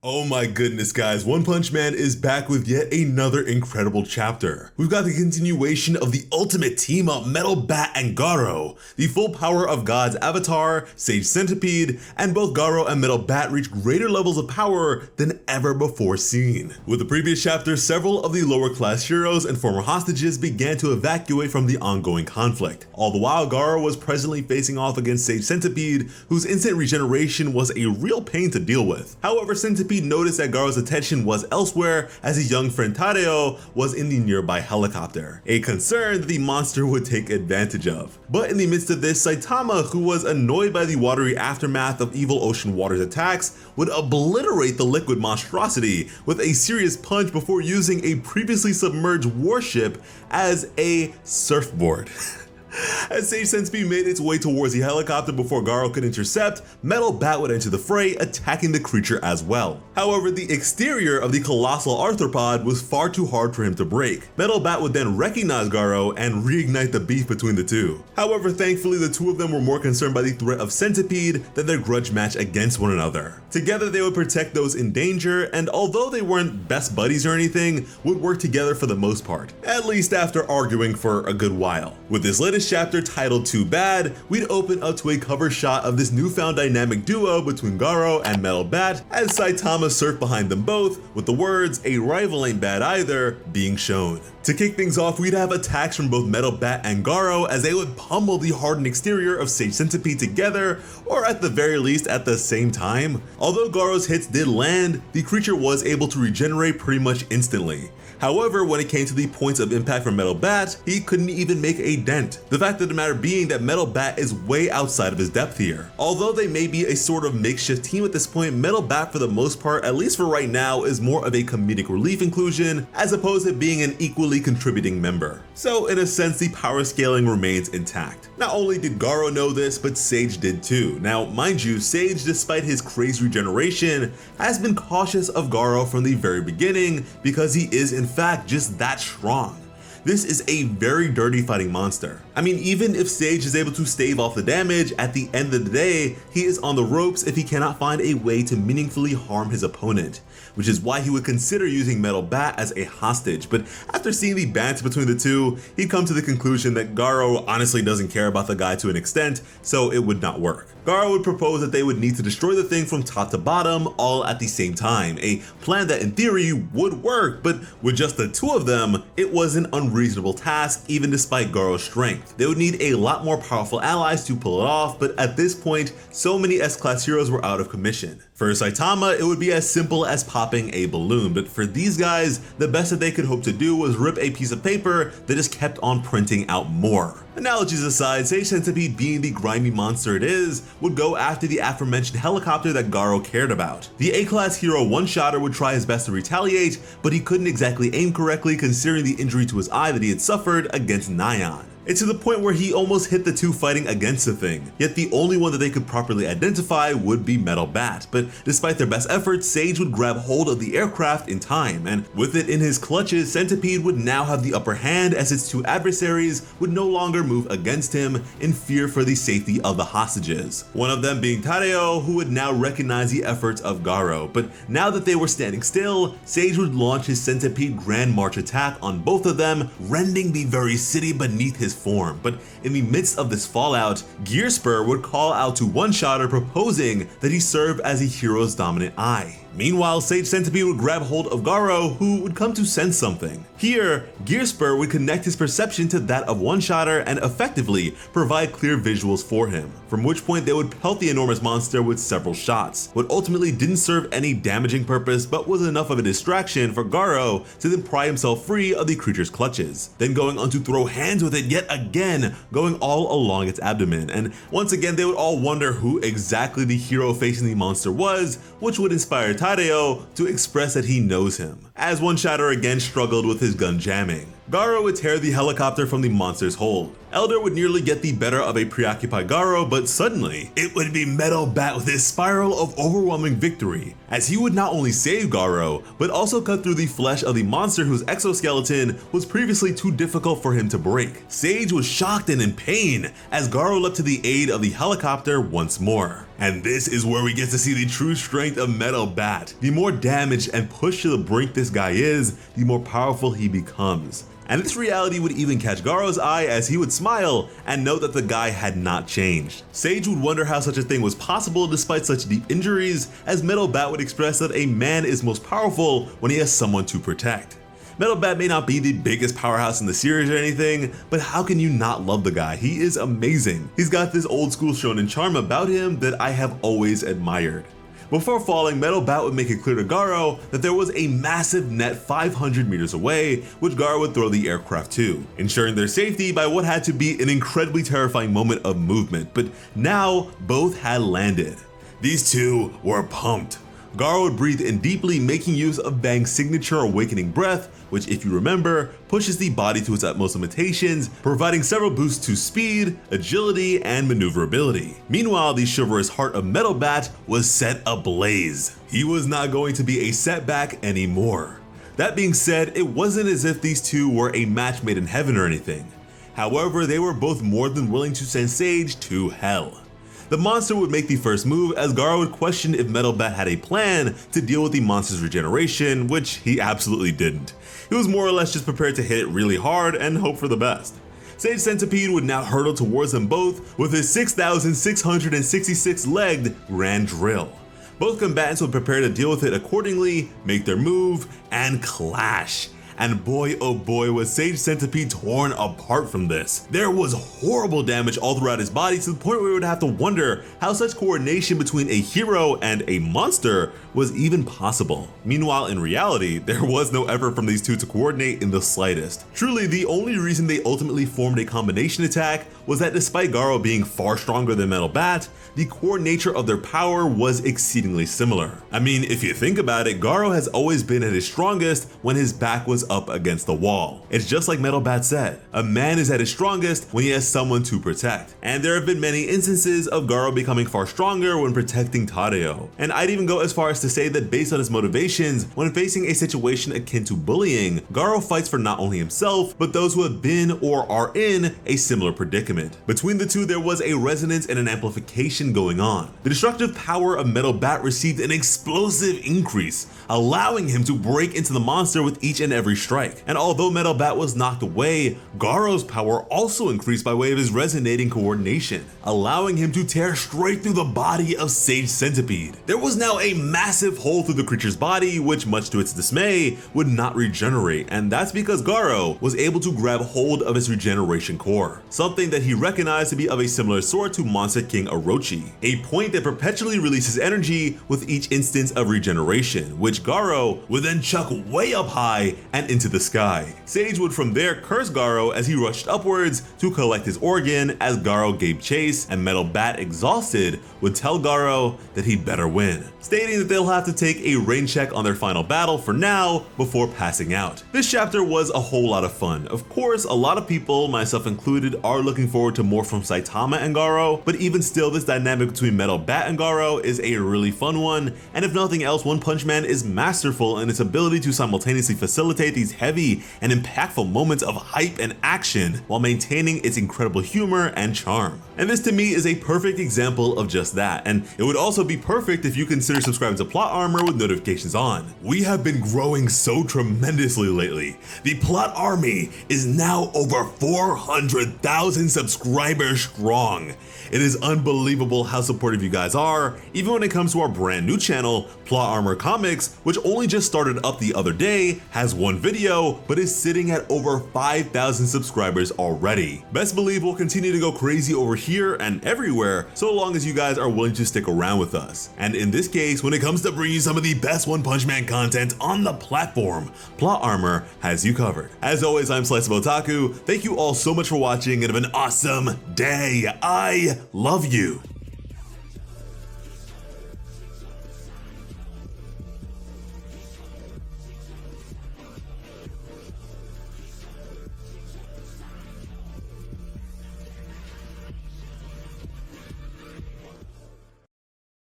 Oh my goodness guys, One Punch Man is back with yet another incredible chapter. We've got the continuation of the ultimate team up Metal Bat and Garou, the full power of God's avatar, Sage Centipede, and both Garou and Metal Bat reach greater levels of power than ever before seen. With the previous chapter, several of the lower class heroes and former hostages began to evacuate from the ongoing conflict. All the while, Garou was presently facing off against Sage Centipede, whose instant regeneration was a real pain to deal with. However, Centipede noticed that Garou's attention was elsewhere as his young friend Tadeo was in the nearby helicopter, a concern that the monster would take advantage of. But in the midst of this, Saitama, who was annoyed by the watery aftermath of Evil Ocean Water's attacks, would obliterate the liquid monstrosity with a serious punch before using a previously submerged warship as a surfboard. As Sage Centipede made its way towards the helicopter before Garou could intercept, Metal Bat would enter the fray, attacking the creature as well. However, the exterior of the colossal arthropod was far too hard for him to break. Metal Bat would then recognize Garou and reignite the beef between the two. However, thankfully the two of them were more concerned by the threat of Centipede than their grudge match against one another. Together they would protect those in danger, and although they weren't best buddies or anything, would work together for the most part, at least after arguing for a good while. With this latest chapter titled Too Bad, we'd open up to a cover shot of this newfound dynamic duo between Garou and Metal Bat as Saitama surfed behind them both, with the words "a rival ain't bad either" being shown. To kick things off, we'd have attacks from both Metal Bat and Garou as they would pummel the hardened exterior of Sage Centipede together, or at the very least at the same time. Although Garou's hits did land, the creature was able to regenerate pretty much instantly. However, when it came to the points of impact from Metal Bat, he couldn't even make a dent. The fact of the matter being that Metal Bat is way outside of his depth here. Although they may be a sort of makeshift team at this point, Metal Bat for the most part, at least for right now, is more of a comedic relief inclusion as opposed to being an equally contributing member. So in a sense, the power scaling remains intact. Not only did Garou know this, but Sage did too. Now, mind you, Sage, despite his crazy regeneration, has been cautious of Garou from the very beginning because he is in fact just that strong. This is a very dirty fighting monster. I mean, even if Sage is able to stave off the damage, at the end of the day, he is on the ropes if he cannot find a way to meaningfully harm his opponent, which is why he would consider using Metal Bat as a hostage. But after seeing the banter between the two, he'd come to the conclusion that Garou honestly doesn't care about the guy to an extent, so it would not work. Garou would propose that they would need to destroy the thing from top to bottom all at the same time, a plan that in theory would work, but with just the two of them, it was an unreasonable task even despite Garou's strength. They would need a lot more powerful allies to pull it off, but at this point, so many S-class heroes were out of commission. For Saitama, it would be as simple as popping a balloon, but for these guys, the best that they could hope to do was rip a piece of paper that just kept on printing out more. Analogies aside, Sage Centipede, being the grimy monster it is, would go after the aforementioned helicopter that Garou cared about. The A-class hero one-shotter would try his best to retaliate, but he couldn't exactly aim correctly considering the injury to his eye that he had suffered against Nyan. It's to the point where he almost hit the two fighting against the thing, yet the only one that they could properly identify would be Metal Bat. But despite their best efforts, Sage would grab hold of the aircraft in time, and with it in his clutches, Centipede would now have the upper hand as its two adversaries would no longer move against him in fear for the safety of the hostages. One of them being Tadeo, who would now recognize the efforts of Garou. But now that they were standing still, Sage would launch his Centipede Grand March attack on both of them, rending the very city beneath his form. But in the midst of this fallout, Gearspur would call out to One-Shotter, proposing that he serve as a hero's dominant eye. Meanwhile, Sage Centipede would grab hold of Garou, who would come to sense something. Here, Gearspur would connect his perception to that of One-Shotter and effectively provide clear visuals for him, from which point they would pelt the enormous monster with several shots. What ultimately didn't serve any damaging purpose but was enough of a distraction for Garou to then pry himself free of the creature's clutches, then going on to throw hands with it yet again, going all along its abdomen. And once again, they would all wonder who exactly the hero facing the monster was, which would inspire Tadeo to express that he knows him. as One Shatter again struggled with his gun jamming. Garou would tear the helicopter from the monster's hold. Elder would nearly get the better of a preoccupied Garou, but suddenly, it would be Metal Bat with his spiral of overwhelming victory, as he would not only save Garou, but also cut through the flesh of the monster whose exoskeleton was previously too difficult for him to break. Sage was shocked and in pain, as Garou leapt to the aid of the helicopter once more. And this is where we get to see the true strength of Metal Bat. The more damaged and pushed to the brink this guy is, the more powerful he becomes. And this reality would even catch Garou's eye as he would smile and note that the guy had not changed. Sage would wonder how such a thing was possible despite such deep injuries, as Metal Bat would express that a man is most powerful when he has someone to protect. Metal Bat may not be the biggest powerhouse in the series or anything, but how can you not love the guy? He is amazing. He's got this old school shonen charm about him that I have always admired. Before falling, Metal Bat would make it clear to Garou that there was a massive net 500 meters away, which Garou would throw the aircraft to, ensuring their safety by what had to be an incredibly terrifying moment of movement, but now both had landed. These two were pumped. Garou would breathe in deeply, making use of Bang's signature awakening breath, which, if you remember, pushes the body to its utmost limitations, providing several boosts to speed, agility, and maneuverability. Meanwhile, the chivalrous heart of Metal Bat was set ablaze. He was not going to be a setback anymore. That being said, it wasn't as if these two were a match made in heaven or anything. However, they were both more than willing to send Sage to hell. The monster would make the first move, as Garou would question if Metal Bat had a plan to deal with the monster's regeneration, which he absolutely didn't. He was more or less just prepared to hit it really hard and hope for the best. Sage Centipede would now hurtle towards them both with his 6,666-legged Grand Drill. Both combatants would prepare to deal with it accordingly, make their move, and clash. And boy oh boy was Sage Centipede torn apart from this. There was horrible damage all throughout his body, to the point where we would have to wonder how such coordination between a hero and a monster was even possible. Meanwhile, in reality, there was no effort from these two to coordinate in the slightest. Truly, the only reason they ultimately formed a combination attack was that despite Garou being far stronger than Metal Bat, the core nature of their power was exceedingly similar. I mean, if you think about it, Garou has always been at his strongest when his back was up against the wall. It's just like Metal Bat said, a man is at his strongest when he has someone to protect. And there have been many instances of Garou becoming far stronger when protecting Tadeo. And I'd even go as far as to say that based on his motivations, when facing a situation akin to bullying, Garou fights for not only himself, but those who have been or are in a similar predicament. Between the two, there was a resonance and an amplification going on. The destructive power of Metal Bat received an explosive increase, allowing him to break into the monster with each and every strike. And although Metal Bat was knocked away, Garou's power also increased by way of his resonating coordination, allowing him to tear straight through the body of Sage Centipede. There was now a massive hole through the creature's body, which, much to its dismay, would not regenerate, and that's because Garou was able to grab hold of his regeneration core, something that he recognized to be of a similar sort to Monster King Orochi, a point that perpetually releases energy with each instance of regeneration, which Garou would then chuck way up high and into the sky. Sage would from there curse Garou as he rushed upwards to collect his organ, as Garou gave chase, and Metal Bat, exhausted, would tell Garou that he'd better win, stating that they'll have to take a rain check on their final battle for now before passing out. This chapter was a whole lot of fun. Of course, a lot of people, myself included, are looking forward to more from Saitama and Garou, but even still, this dynamic between Metal Bat and Garou is a really fun one, and if nothing else, One Punch Man is masterful in its ability to simultaneously facilitate these heavy and impactful moments of hype and action while maintaining its incredible humor and charm. And this to me is a perfect example of just that, and it would also be perfect if you consider subscribing to Plot Armor with notifications on. We have been growing so tremendously lately. The Plot Army is now over 400,000 subscribers strong. It is unbelievable how supportive you guys are, even when it comes to our brand new channel, Plot Armor Comics, which only just started up the other day, has one video, but is sitting at over 5,000 subscribers already. Best believe we'll continue to go crazy over here and everywhere, so long as you guys are willing to stick around with us. And in this case, when it comes to bringing you some of the best One Punch Man content on the platform, Plot Armor has you covered. As always, I'm Slice of Otaku. Thank you all so much for watching, and have an awesome day. I love you.